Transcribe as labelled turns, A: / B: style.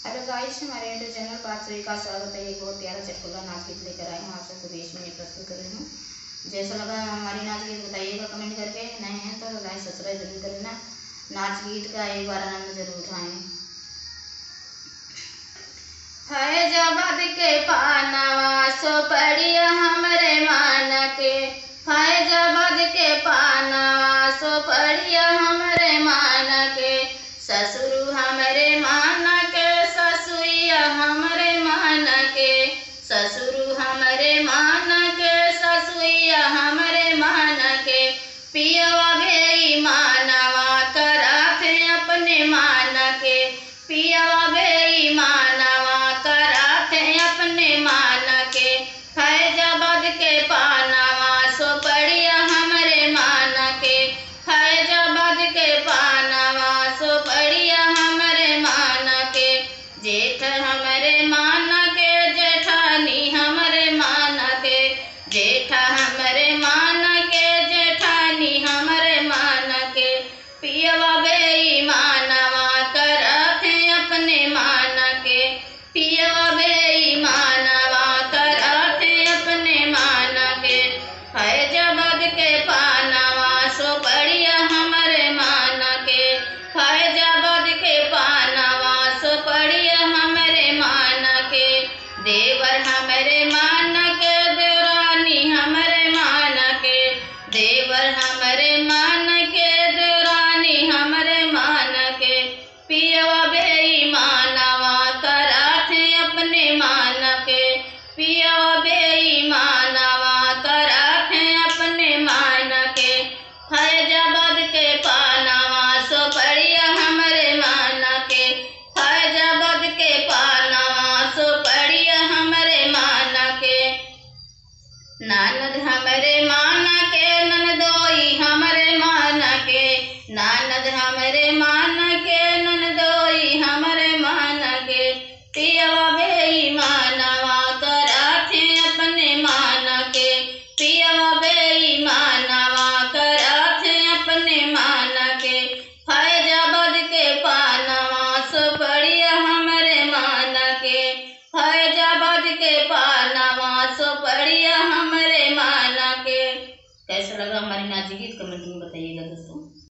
A: Hello guys, हमारे YouTube channel पर आप सभी का स्वागत है। एक बहुत प्यारा चटकुला नाच गीत लेकर आए हूँ आप सबको बीच में प्रस्तुत कर रही हूँ। जैसा लगा हमारी नाच गीत बताइएगा कमेंट करके, नए हैं तो लाइक सब्सक्राइब जरूर कर लेना। नाच गीत का एक बार आनंद जरूर उठाएं। फैजाबाद के पानवा सो पड़िया